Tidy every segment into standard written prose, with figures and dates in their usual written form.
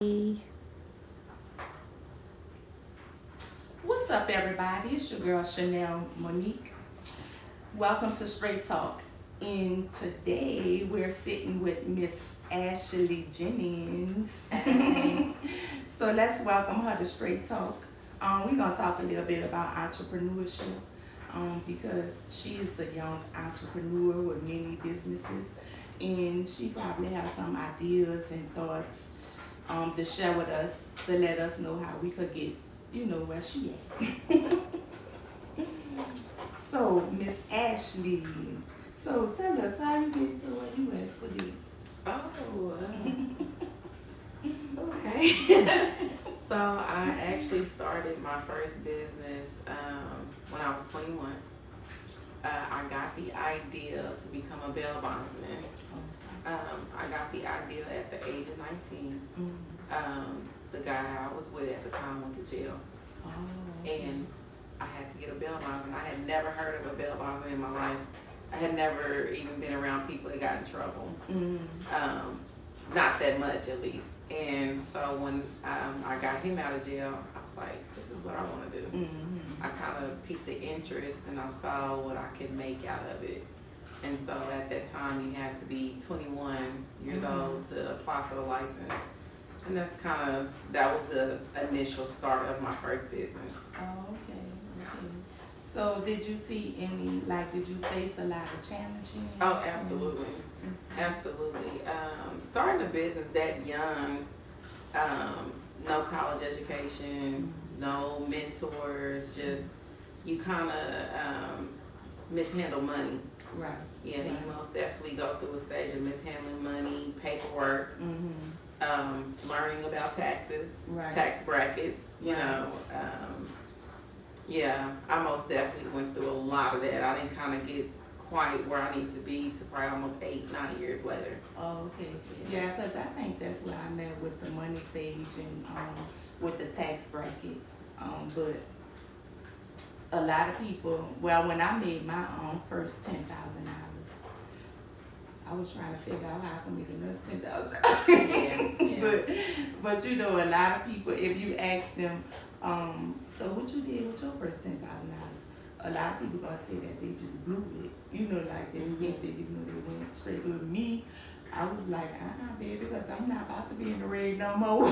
Hey. What's up, everybody? It's your girl Chanel Monique. Welcome to Straight Talk. And today we're sitting with Miss Ashley Jennings. So let's welcome her to Straight Talk. We're gonna talk a little bit about entrepreneurship because she is a young entrepreneur with many businesses, and she probably has some ideas and thoughts to share with us to let us know how we could get, where she at. So, Miss Ashley, so tell us how you get to where you at today. Oh, okay. So I actually started my first business when I was 21. I got the idea to become a bail bondsman. I got the idea at the age of 19. The guy I was with at the time went to jail. And I had to get a bail bondsman. I had never heard of a bail bondsman in my life. I had never even been around people that got in trouble. Not that much, at least. And so when I got him out of jail, I was like, this is what I want to do. I kind of piqued the interest, and I saw what I could make out of it. And so at that time, you had to be 21 years old to apply for the license. And that was the initial start of my first business. Oh, okay. So did you see did you face a lot of challenges? Oh, absolutely. Absolutely. Starting a business that young, no college education, no mentors, just you kind of mishandle money. Right. Yeah, you most definitely go through a stage of mishandling money, paperwork, learning about taxes, tax brackets, yeah, I most definitely went through a lot of that. I didn't kind of get quite where I need to be to probably almost 8-9 years later. Oh, okay. Yeah, because I think that's where I met with the money stage and with the tax bracket. But a lot of people, when I made my first $10,000, I was trying to figure out how I can make another $10,000. But a lot of people, if you ask them, so what you did with your first $10,000, a lot of people gonna say that they just blew it. Like they spent it. They went straight with me. I was like, baby, because I'm not about to be in the ring no more.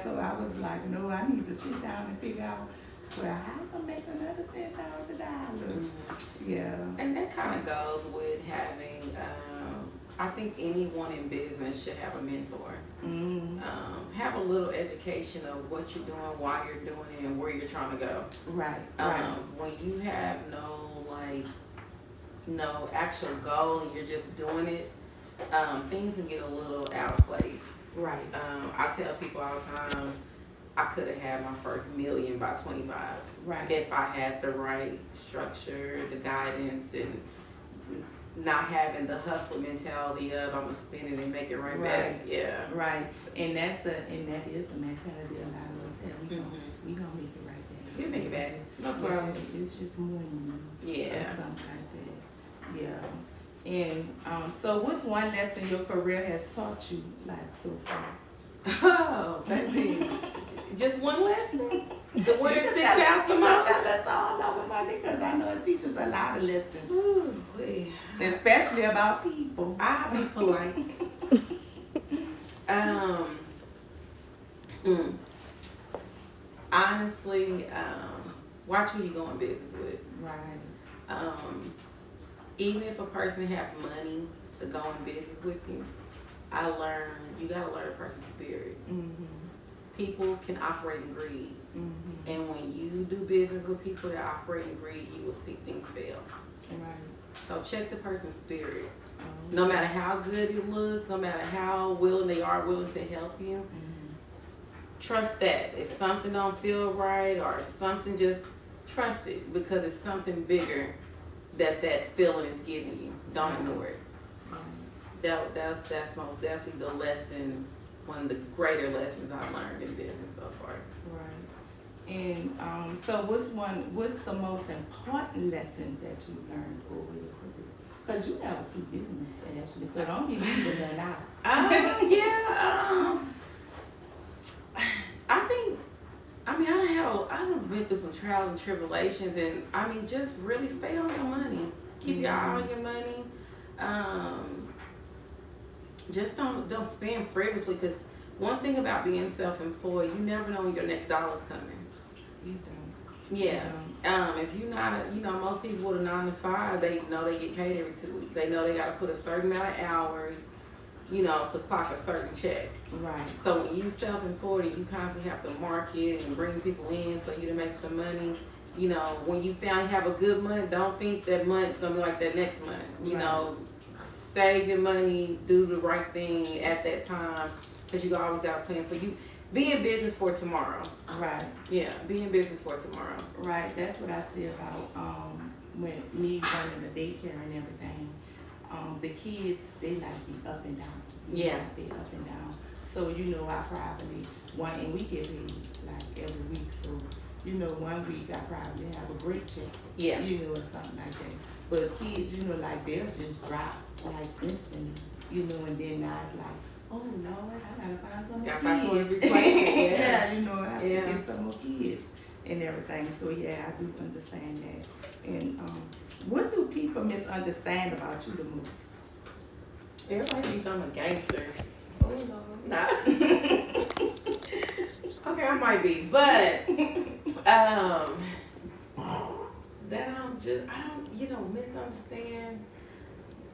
So I was like, no, I need to sit down and figure out, how I can make another $10,000. Yeah. And that kind of goes with having, I think anyone in business should have a mentor. Have a little education of what you're doing, why you're doing it, and where you're trying to go. Right. When you have no actual goal and you're just doing it, things can get a little out of place. Right. I tell people all the time, I could have had my first million by 25. Right. If I had the right structure, the guidance, and not having the hustle mentality of I'm gonna spend it and make it right back. Yeah. Right. And that is the mentality a lot of us have. We gonna make it right back. We make it back. No Yeah, problem. it's just money. Yeah. Or something like that. Yeah. And so what's one lesson your career has taught you so far? Oh, baby. Just one lesson? The one that sticks out the most? That's all over money, because I know it teaches a lot of lessons. Ooh, especially about people. I'll be polite. Honestly, watch who you go in business with. Right. Even if a person have money to go in business with you, I learned you gotta learn a person's spirit. People can operate in greed, and when you do business with people that operate in greed, you will see things fail. Right. So check the person's spirit. No matter how good it looks, no matter how willing they are willing to help you, trust that. If something don't feel right or something, just trust it, because it's something bigger that feeling is giving you. Don't ignore it. That's most definitely the lesson, one of the greater lessons I've learned in business so far. Right. And so what's the most important lesson that you learned over your career? Cause you have a cute business, Ashley, so don't be leaving none out. Yeah. I done been through some trials and tribulations, and I mean, just really stay on your money. Keep your eye on your money. Just don't spend frivolously, because one thing about being self-employed, you never know when your next dollar's coming. You don't. Yeah. If you're not, most people with a 9 to 5, they know they get paid every 2 weeks. They know they got to put a certain amount of hours, to clock a certain check. Right. So when you self-employed and you constantly have to market and bring people in so you to make some money, when you finally have a good month, don't think that month's gonna be like that next month. Save your money, do the right thing at that time, because you always got a plan for you. Be in business for tomorrow. Right. Yeah, be in business for tomorrow. Right. That's what I see about when me running the daycare and everything. The kids, they like to be up and down. Yeah. They up and down. So I probably and we get paid like every week. So 1 week I probably have a great check. Yeah. Or something like that. But kids, like they'll just drop like instantly. And then now it's like, oh Lord, I gotta find some more kids. Yeah. I have to get some more kids and everything. So yeah, I do understand that. And what do people misunderstand about you the most? Everybody thinks I'm a gangster. Oh no. Nah. Okay, I might be, but that I don't misunderstand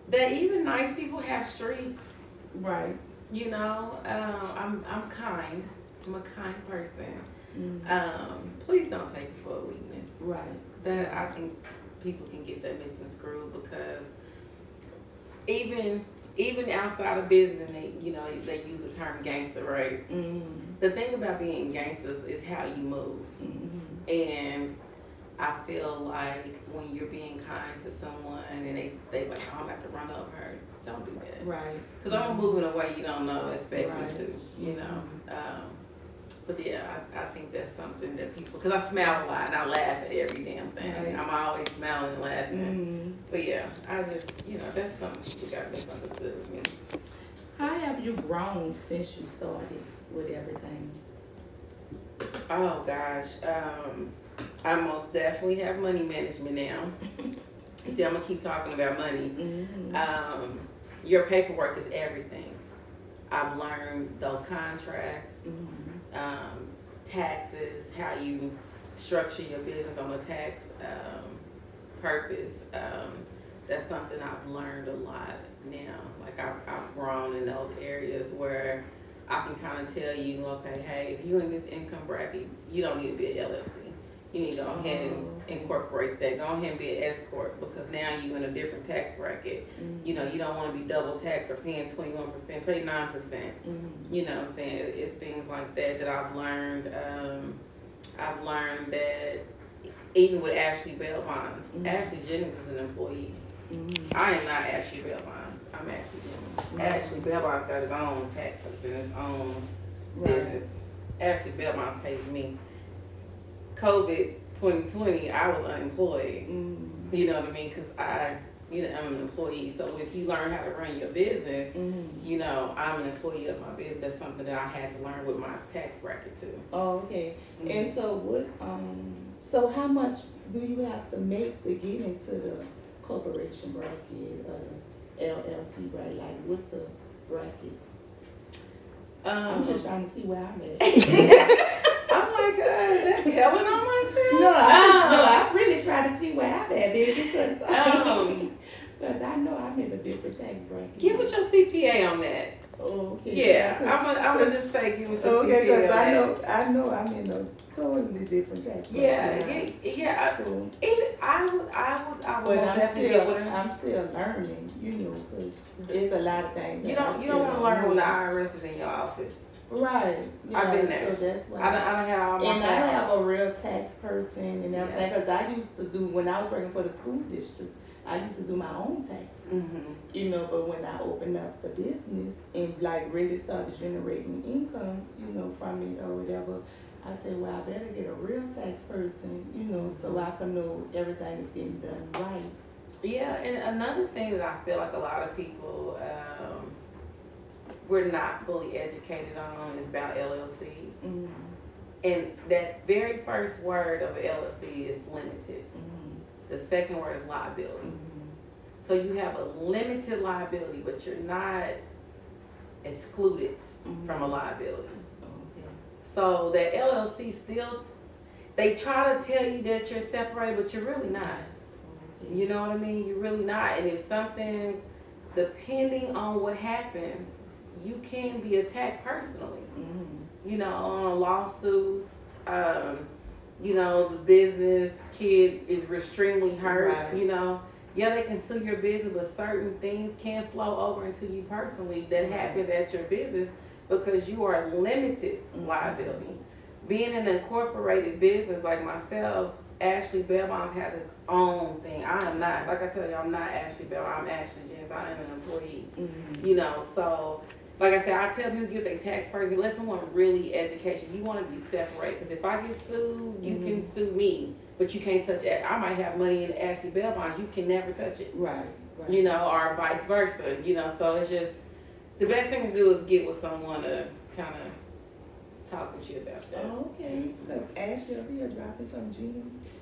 that even nice people have streaks. Right. I'm kind. I'm a kind person. Mm-hmm. Please don't take it for a weakness. Right. That I think people can get that misconstrued, because even outside of business, they use the term gangster, right? Mm-hmm. The thing about being gangsters is how you move. Mm-hmm. And I feel like when you're being kind to someone and they like, oh, I'm about to run over her, don't do that. Right. Because I'm moving in a way you don't know, expect me Right. to, But yeah, I think that's something that people, because I smile a lot and I laugh at every damn thing. Right. I'm always smiling and laughing. Mm-hmm. But yeah, I just, that's something people got misunderstood with me. How have you grown since you started with everything? Oh gosh, I most definitely have money management now. See, I'm gonna keep talking about money. Mm-hmm. Your paperwork is everything. I've learned those contracts, taxes, how you structure your business on a tax purpose. That's something I've learned a lot now. Like I've grown in those areas where I can kind of tell you, okay, hey, if you're in this income bracket, you don't need to be an LLC. You need to go ahead and incorporate that. Go ahead and be an S corp, because now you're in a different tax bracket. Mm-hmm. You don't want to be double taxed or paying 21%, pay 9%. Mm-hmm. You know what I'm saying? It's things like that I've learned. I've learned that even with Ashley Bell Bonds, Ashley Jennings is an employee. Mm-hmm. I am not Ashley Bell Bonds. I'm Ashley Jennings. Ashley Bell Bonds got his own taxes and his own business. Ashley Bell Bonds pays me. COVID 2020, I was unemployed. You know what I mean? Because I'm an employee. So if you learn how to run your business, I'm an employee of my business. That's something that I had to learn with my tax bracket too. Oh, okay. And so so how much do you have to make to get into the corporation bracket or the LLC bracket, like with the bracket? I'm just trying to see where I'm at. I'm like, that telling on myself? No, I really try to see where I'm at, baby, because I know I'm in a different tax bracket. Get with your CPA on that. Oh, okay. Yeah, I'm gonna just say get with your CPA. Okay, because I know I'm in a totally different tax bracket. Yeah. So, I would but definitely get with her. I'm still learning, because there's a lot of things. You don't want to learn when the IRS is in your office. Right. Yeah, I've been there. So that's why. I don't have all my and facts. I have a real tax person and everything, because I used to do, when I was working for the school district, I used to do my own taxes. But when I opened up the business and like really started generating income, from it or whatever, I said, well, I better get a real tax person, so I can know everything is getting done right. Yeah, and another thing that I feel like a lot of people we're not fully educated on is about LLCs. Mm-hmm. And that very first word of LLC is limited. Mm-hmm. The second word is liability. Mm-hmm. So you have a limited liability, but you're not excluded from a liability. Okay. So that LLC still, they try to tell you that you're separated, but you're really not. Okay. You know what I mean? You're really not. And if something, depending on what happens, you can be attacked personally. Mm-hmm. You know, on a lawsuit, you know, the business kid is extremely hurt, Right. you know. Yeah, they can sue your business, but certain things can flow over into you personally that happens at your business because you are limited liability. Being an incorporated business like myself, Ashley Bell Bonds has its own thing. I am not, like I tell you, I'm not Ashley Bell, I'm Ashley Jennings, I am an employee. Mm-hmm. You know, so like I said, I tell people give their tax person, let someone really education. You want to be separated because if I get sued, you can sue me, but you can't touch it. I might have money in the Ashley Bell bonds, you can never touch it. Right. Right. You know, or vice versa. You know, so it's just the best thing to do is get with someone to kind of talk with you about that. Oh, okay. Because Ashley over here dropping some gems.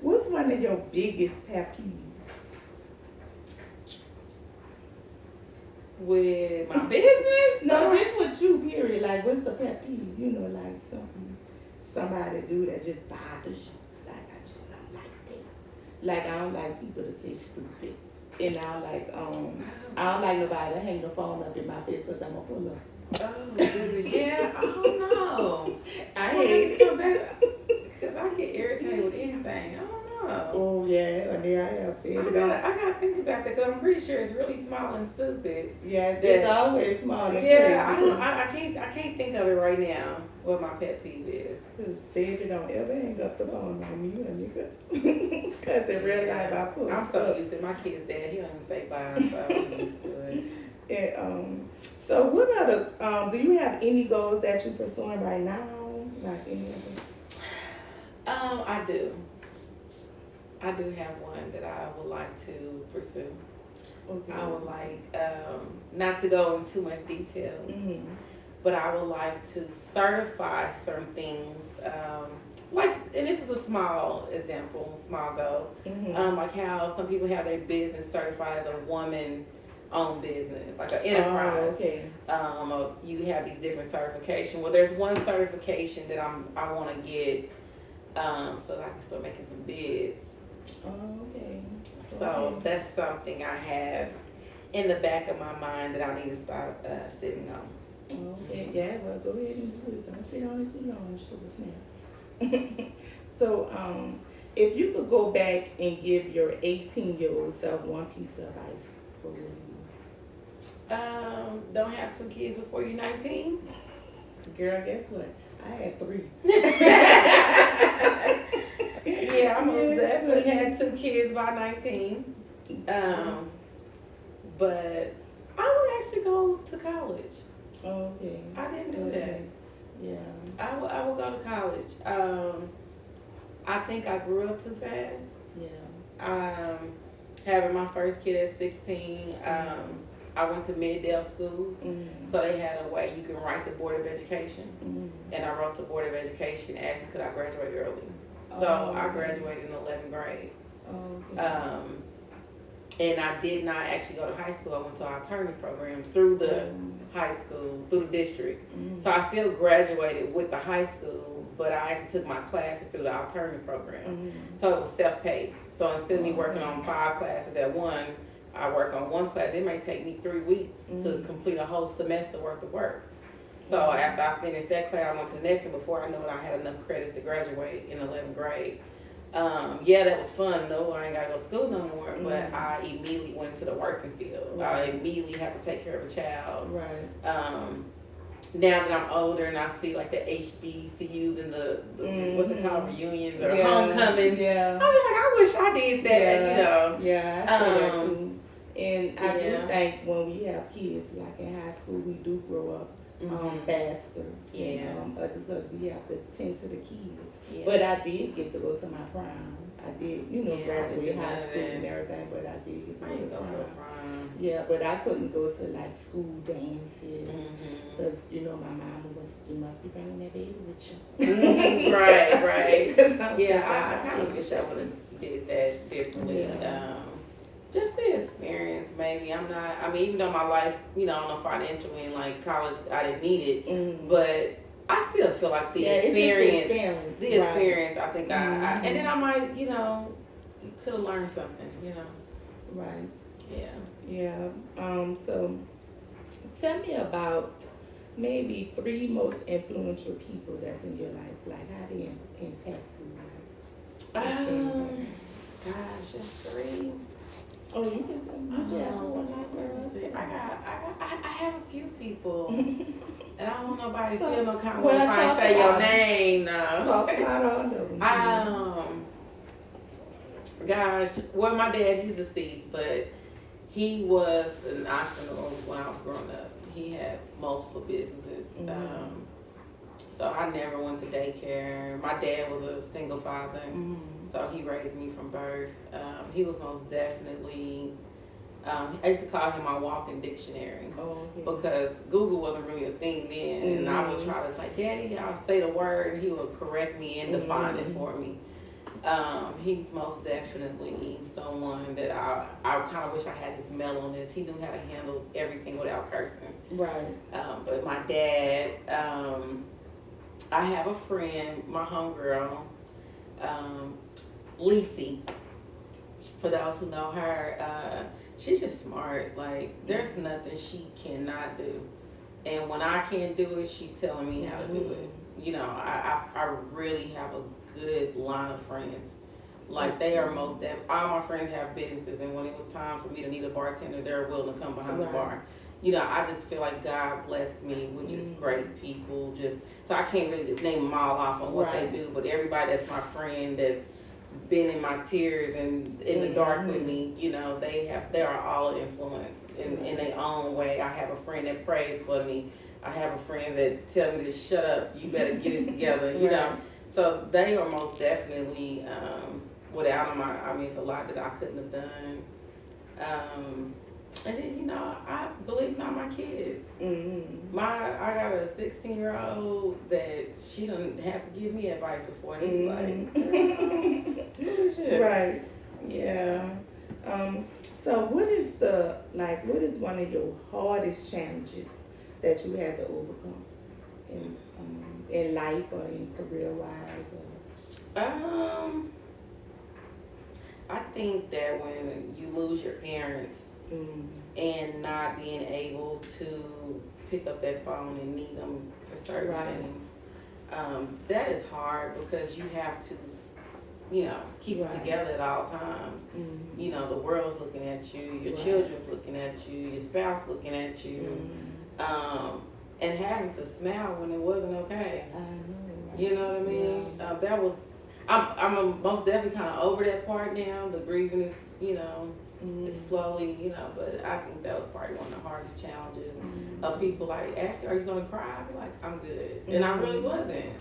What's one of your biggest pet peeves? With my business? No, just with you, period. Like, what's the pet peeve? You know, like something somebody do that just bothers you. Like, I just don't like that. Like, I don't like people to say stupid. And I don't like nobody to hang the phone up in my face because I'm going to pull up. Oh, goodness. Yeah, I don't know. I hate it. Because I get irritated with anything. I don't know. Oh, yeah. And then I have I gotta think about that because I'm pretty sure it's really small and stupid. Yeah, it's always small and Yeah, crazy. I can't think of it right now. What my pet peeve is. Because David don't ever hang up the phone on me and me because in real life I pull I'm so up. used to it. My kid's dad. He don't even say bye, so I'm used to it. And, so what other, do you have any goals that you're pursuing right now? Like any other? I do. I do have one that I would like to pursue. Okay. I would like, not to go into too much details, Mm-hmm. but I would like to certify certain things. Like, and this is a small example, small goal. Mm-hmm. Like how some people have their business certified as a woman-owned businthat like an enterprise. Oh, okay. You have these different certifications. Well, there's one certification that I want to get, so that I can start making some bids. Oh, okay. So that's something I have in the back of my mind that I need to start sitting on. Okay, yeah, well, go ahead and do it. Don't sit on it too long, sugar snaps. So, if you could go back and give your 18-year-old self one piece of advice, what would you? Don't have 2 kids before you're 19. Girl, guess what? I had 3. Yeah, I most definitely had 2 kids by 19. But I would actually go to college. Okay. I didn't do that. Yeah. I would go to college. I think I grew up too fast. Yeah. Having my first kid at 16, I went to Middale schools, so they had a way you can write the Board of Education, and I wrote the Board of Education asking could I graduate early. So I graduated in 11th grade. And I did not actually go to high school. I went to an alternative program through the high school, through the district. So I still graduated with the high school, but I actually took my classes through the alternative program. So it was self-paced. So instead of me working on 5 classes at one, I work on 1 class. It may take me 3 weeks to complete a whole semester worth of work. So after I finished that class, I went to the next, and before I knew it, I had enough credits to graduate in 11th grade. Yeah, that was fun. No, I ain't got to go to school no more, but I immediately went to the working field. I immediately had to take care of a child. Right. Now that I'm older and I see like the HBCUs and the what's it called, reunions or homecomings, Yeah. I'm like, I wish I did that, you know. Yeah, I say that too. And I do Yeah. think when we have kids, like in high school, we do grow up faster. Yeah. Because we have to tend to the kids. Yeah. But I did get to go to my prom. I did, Yeah, I graduate didn't high do school that. and everything, but I did get to I go didn't to go to a prom. prom. Yeah, but I couldn't go to like school dances Mm-hmm. because my mama was, you must be bringing that baby with you. Right. 'Cause I'm Yeah, I kind of wish I would have did that differently. Yeah. Just the experience, maybe. Even though my life, on the financial end, like college, I didn't need it, but I still feel like the experience. The experience, I think and then I might, you could have learned something, Right. Yeah. Yeah. So tell me about maybe 3 most influential people that's in your life. Like how they impact your life. Gosh, just 3. Oh, you can say Let me see. I have a few people, and I don't want nobody So, feel no kind of well, way if I talk say your about it. name now. Talk about all of them. Gosh, well, my dad, he's deceased, but he was an entrepreneur when I was growing up. He had multiple businesses. So I never went to daycare. My dad was a single father, so he raised me from birth. He was most definitely, I used to call him my walking dictionary. Because Google wasn't really a thing then. And I would try to say, Daddy, I'll say the word, and he would correct me and define it for me. He's most definitely someone that I kind of wish I had his mellowness. He knew how to handle everything without cursing. Right. But my dad, I have a friend, my homegirl, Lacey. For those who know her, she's just smart. Like, there's nothing she cannot do. And when I can't do it, she's telling me how to do it. I really have a good line of friends. Like, they are all my friends have businesses, and when it was time for me to need a bartender, they're willing to come behind the bar. I just feel like God blessed me with just great people. So I can't really just name them all off on what they do, but everybody that's my friend that's been in my tears and in the dark with me, they are all an influence in their own way. I have a friend that prays for me. I have a friend that tell me to shut up, you better get it together, So they are most definitely, without them, it's a lot that I couldn't have done. And then, I believe not my kids. I got a 16-year-old that she doesn't have to give me advice before they be like, right. Yeah. So what is one of your hardest challenges that you had to overcome in life or in career wise? I think that when you lose your parents and not being able to pick up that phone and need them for certain things, that is hard because you have to, keep it together at all times. The world's looking at you, your children's looking at you, your spouse looking at you, and having to smile when it wasn't okay. You know what I mean? That was. I'm most definitely kind of over that part now. The grieving is, it's slowly, but I think that was probably one of the hardest challenges of people like, Ashley, are you going to cry? I'd be like, I'm good. And I really wasn't,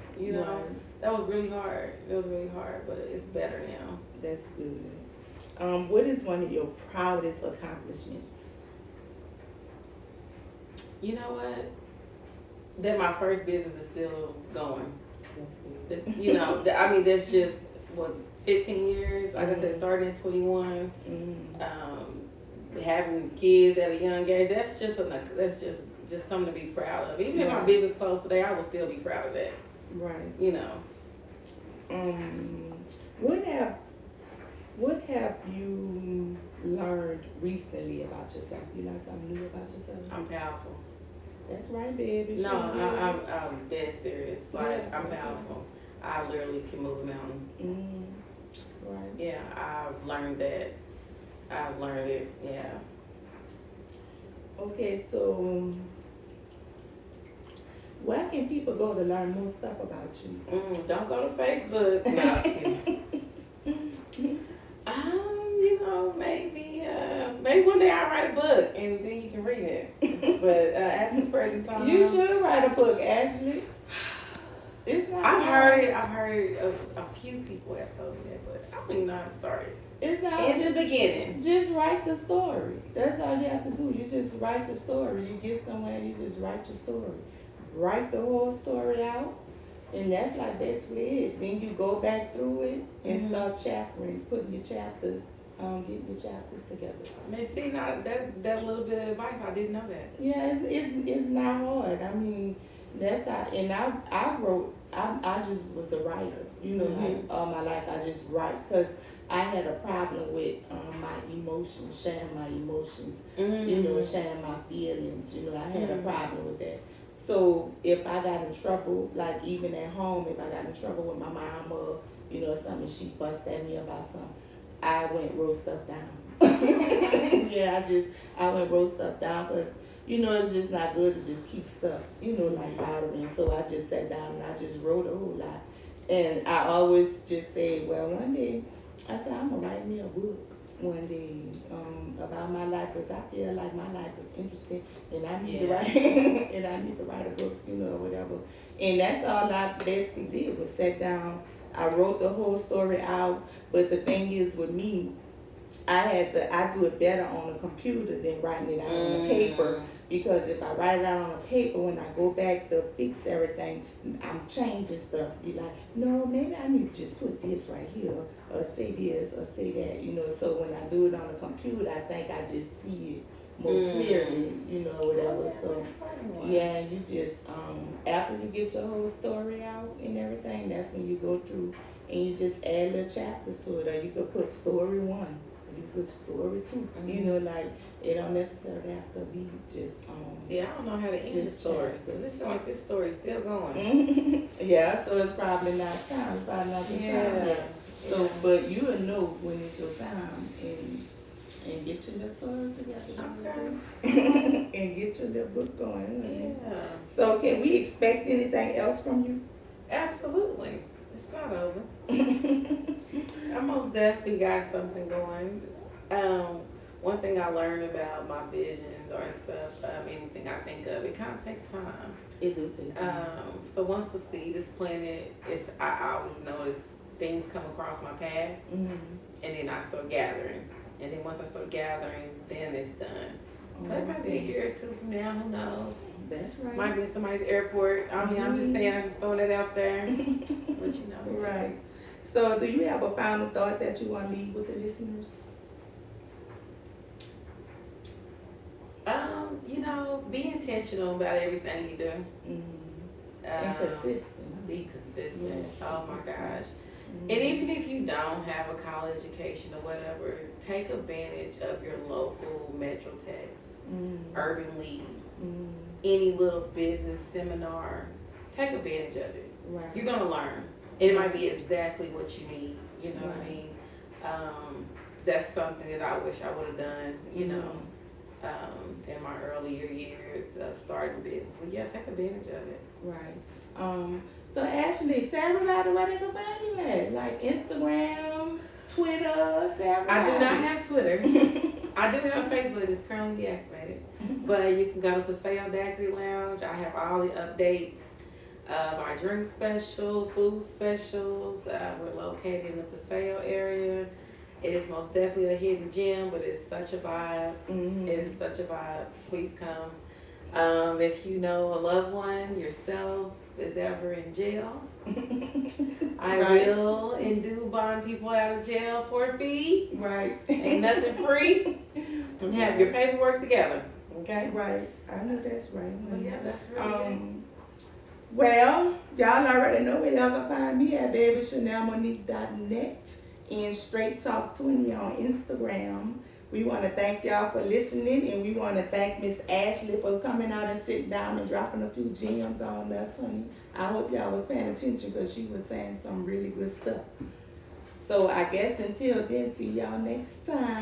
That was really hard. It was really hard, but it's better now. That's good. What is one of your proudest accomplishments? You know what? That my first business is still going. That's just, 15 years. Like I said, started in 21. Having kids at a young age, that's just something to be proud of. Even if my business closed today, I would still be proud of that. Right. What have you learned recently about yourself? You learned something new about yourself? I'm powerful. That's right, baby. No, I'm dead serious. Like, I'm powerful. I literally can move a mountain. Right. Yeah, I've learned that. I've learned it, yeah. Okay, so where can people go to learn more stuff about you? Don't go to Facebook. No, I'm kidding. Maybe Maybe one day I'll write a book and then you can read it. But at this present time, You should write a book, Ashley. It's not I've hard. heard it. I've heard a few people have told me that, but I don't even know how to start it. It's not In just the beginning. Just write the story. That's all you have to do. You just write the story. You get somewhere, you just write your story. Write the whole story out, and that's like basically it. Then you go back through it and start chaptering, putting your chapters, getting your chapters together. I mean, see, now that little bit of advice, I didn't know that. Yeah, it's not hard. I mean, that's how. And I wrote. I just was a writer. You know, like all my life I just write because I had a problem with my emotions, sharing my emotions. You know, sharing my feelings. You know, I had a problem with that. So if I got in trouble, like even at home, if I got in trouble with my mom or you know something, she fussed at me about something, I went wrote stuff down. Yeah, I went wrote stuff down because you know it's just not good to just keep stuff, you know, like bothering. So I just sat down and I just wrote a whole lot. And I always just say, well, one day I said I'm gonna write me a book one day about my life because I feel like my life is interesting and I need to write and I need to write a book, you know, or whatever. And that's all I basically did was sat down. I wrote the whole story out, but the thing is with me, I do it better on a computer than writing it out on a paper. Because if I write it out on a paper, when I go back to fix everything, I'm changing stuff. Be like, no, maybe I need to just put this right here, or say this, or say that, you know. So when I do it on a computer, I think I just see it more clearly, you know, whatever. So yeah, you just after you get your whole story out and everything, that's when you go through and you just add little chapters to it, or you could put story 1. You put story 2, you know, like it don't necessarily have to be just. See, I don't know how to end the story because it seems like this story is still going. Yeah, so it's probably not time. It's probably not the time yet. So, but you will know when it's your time and get your little story together. Okay. And get your little book going. Yeah. So, can we expect anything else from you? Absolutely. It's not over. I most definitely got something going. One thing I learned about my visions or stuff, anything I think of, it kind of takes time. It do take time. So once the seed is planted, I always notice things come across my path, and then I start gathering. And then once I start gathering, then it's done. So it might be a year or 2 from now, who knows? That's right. Might be in somebody's airport. I mean, I'm just saying, I just throwing it out there. But you know. Right. So do you have a final thought that you want to leave with the listeners? You know, be intentional about everything you do. And consistent. Be consistent. Yeah, Oh my gosh. And even if you don't have a college education or whatever, take advantage of your local Metro Techs, urban leagues, any little business seminar. Take advantage of it. Right. You're gonna learn. It might be exactly what you need. You know what I mean? That's something that I wish I would have done. You know. In my earlier years of starting business. But yeah, take advantage of it. Right. So Ashley, tell everybody where they can find you at. Like Instagram, Twitter, tell everybody. I do not have Twitter. I do have Facebook. It's currently deactivated. But you can go to Paseo Daiquiri Lounge. I have all the updates of our drink special, food specials. We're located in the Paseo area. It is most definitely a hidden gem, but it's such a vibe. It is such a vibe. Please come. If you know a loved one, yourself, is ever in jail, I will and do bond people out of jail for a fee. Right. Ain't nothing free. And have your paperwork together. Okay? Right. I know that's right. Well, yeah, that's really it. Well, y'all already know where y'all can find me at babychanellmonique.net and Straight Talk 20 on Instagram. We want to thank y'all for listening, and we want to thank Miss Ashley for coming out and sitting down and dropping a few gems on us, honey. I hope y'all was paying attention because she was saying some really good stuff. So I guess until then, see y'all next time.